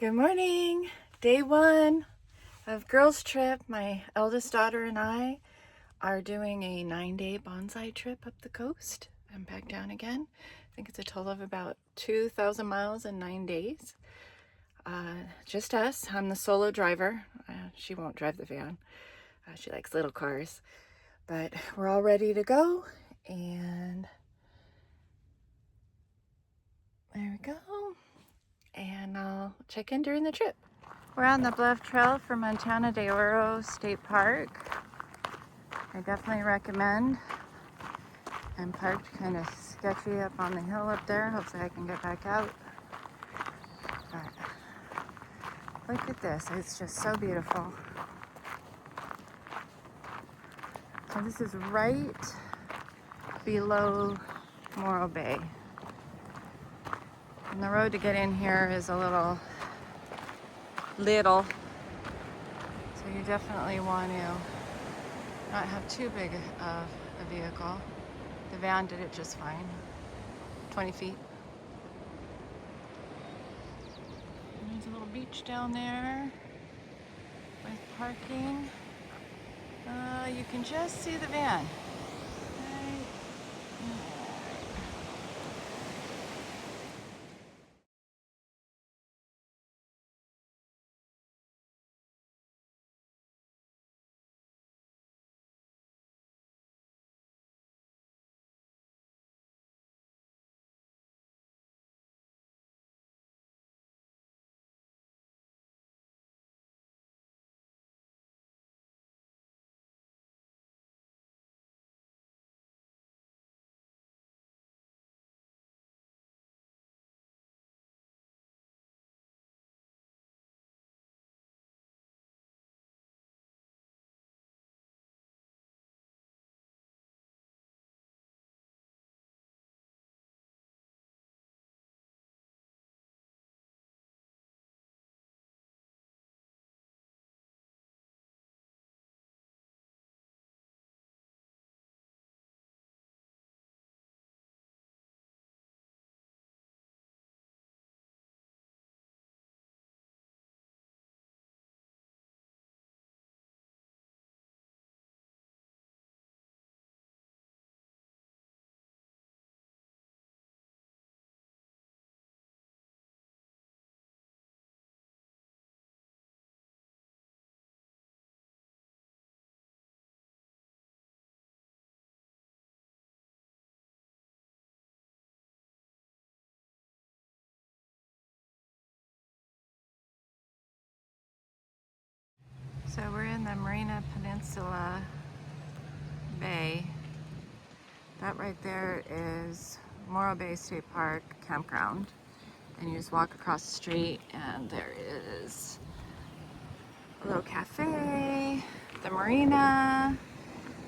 Good morning. Day one of girls trip. My eldest daughter and I are doing a 9-day bonsai trip up the coast and back down again. I think it's a total of about 2,000 miles in 9 days. Just us. I'm the solo driver. She won't drive the van. She likes little cars. But we're all ready to go, and there we go. And I'll check in during the trip. We're on the Bluff Trail for Montana de Oro State Park. I definitely recommend. I'm parked kind of sketchy up on the hill up there. Hopefully I can get back out. But look at this. It's just so beautiful. So this is right below Morro Bay. And the road to get in here is a little. So you definitely want to not have too big of a vehicle. The van did it just fine. 20 feet. And there's a little beach down there with parking. You can just see the van. Right there. So we're in the Marina Peninsula Bay. That right there is Morro Bay State Park campground. And you just walk across the street and there is a little cafe, the marina,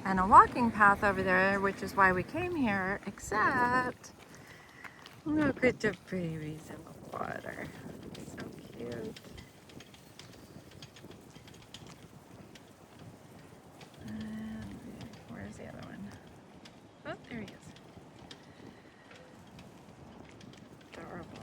and a walking path over there, which is why we came here, except look at the babies in the water. So cute. And where's the other one? Oh, there he is. Adorable.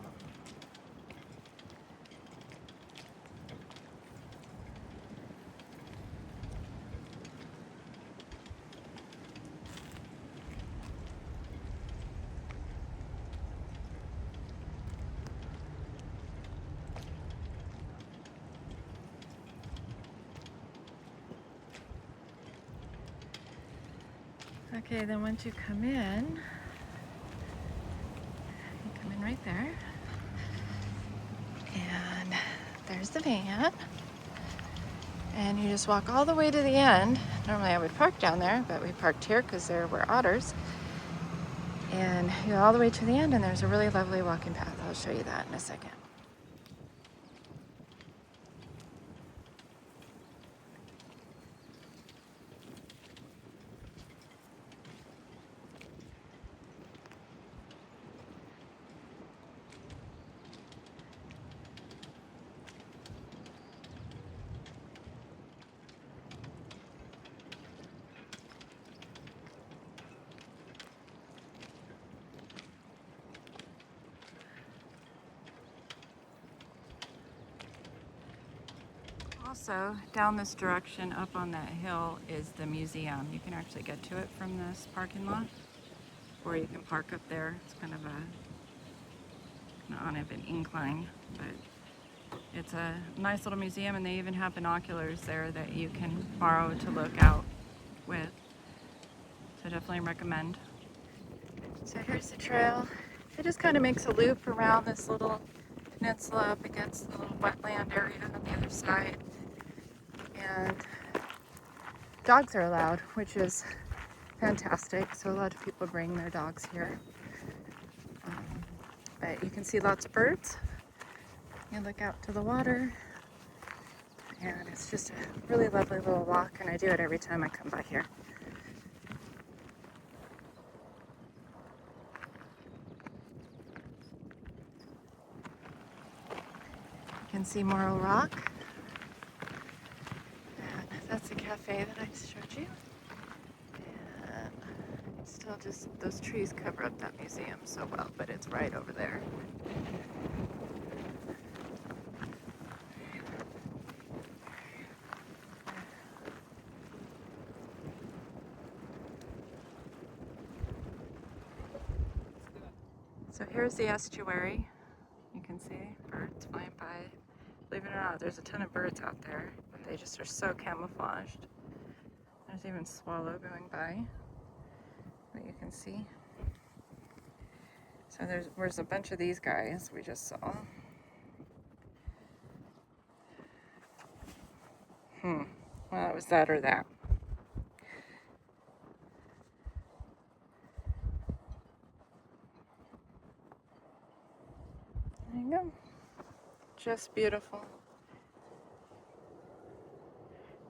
Okay, then once you come in right there, and there's the van, and you just walk all the way to the end. Normally I would park down there, but we parked here because there were otters, and you go all the way to the end, and there's a really lovely walking path. I'll show you that in a second. Also, down this direction up on that hill is the museum. You can actually get to it from this parking lot, or you can park up there. It's kind of on an incline, but it's a nice little museum, and they even have binoculars there that you can borrow to look out with. So definitely recommend. So here's the trail. It just kind of makes a loop around this little peninsula up against the little wetland area on the other side. And dogs are allowed, which is fantastic. So a lot of people bring their dogs here. But you can see lots of birds. You look out to the water, and it's just a really lovely little walk, and I do it every time I come by here. You can see Morro Rock, and that's the cafe that I showed you. And still just, those trees cover up that museum so well, but it's right over there. So here's the estuary. You can see birds flying by. Believe it or not, there's a ton of birds out there, but they just are so camouflaged. There's even swallow going by that you can see. So there's a bunch of these guys we just saw. Well, it was that or that. There you go. Just beautiful.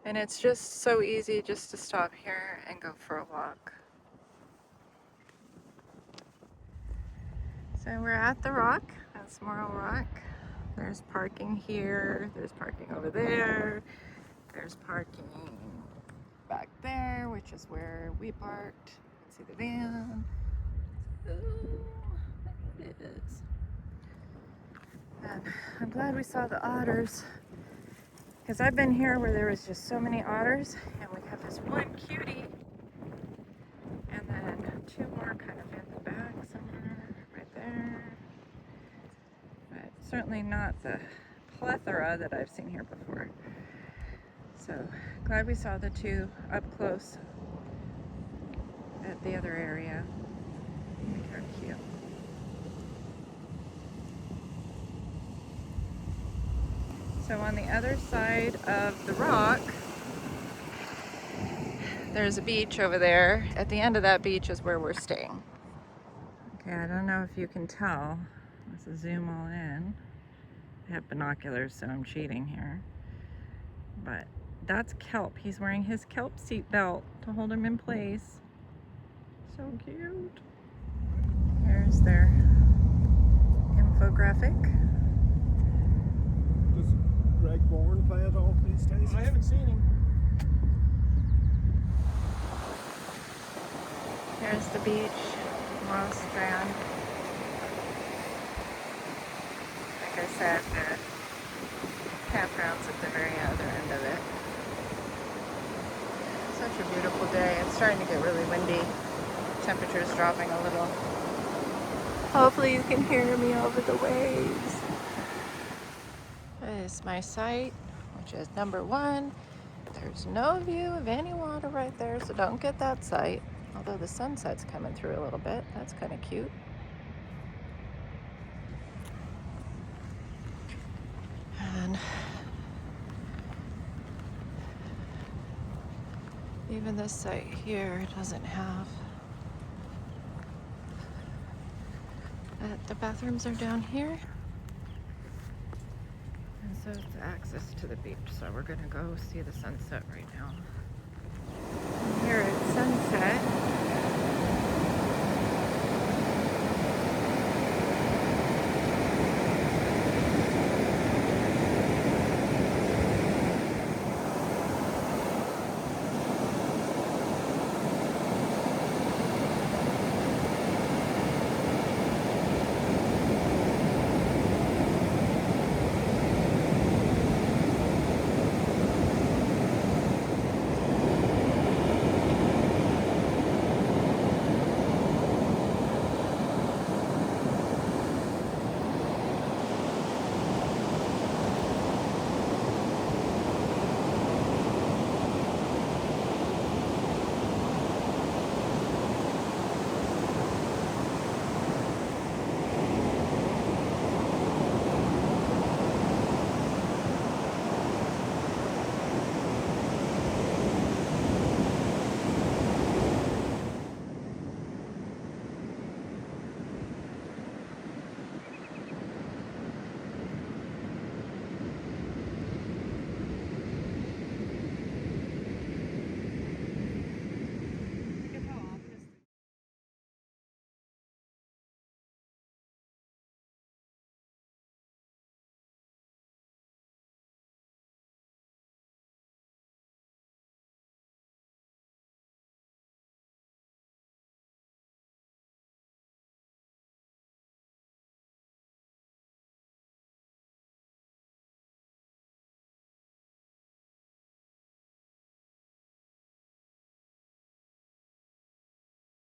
And it's just so easy just to stop here and go for a walk. So we're at the rock. That's Morro Rock. There's parking here. There's parking over there. There's parking back there, which is where we parked. You can see the van. Ooh, there it is. And I'm glad we saw the otters, because I've been here where there was just so many otters, and we have this one cutie, and then two more kind of in the back somewhere, right there. But certainly not the plethora that I've seen here before. So glad we saw the two up close at the other area. They're cute. So on the other side of the rock, there's a beach over there. At the end of that beach is where we're staying. Okay, I don't know if you can tell. Let's zoom all in. I have binoculars, so I'm cheating here. But that's kelp. He's wearing his kelp seat belt to hold him in place. So cute. Here's their infographic. Does Greg Bourne play at all these days? I haven't seen him. Here's the beach, Morro Strand. Like I said, the campgrounds at the very other end of it. Such a beautiful day. It's starting to get really windy. Temperature's dropping a little. Hopefully you can hear me over the waves. This is my site, which is number 1. There's no view of any water right there, so don't get that site. Although the sunset's coming through a little bit. That's kind of cute. And even this site here doesn't have. The bathrooms are down here. And so it's access to the beach. So we're gonna go see the sunset right now. And here at sunset,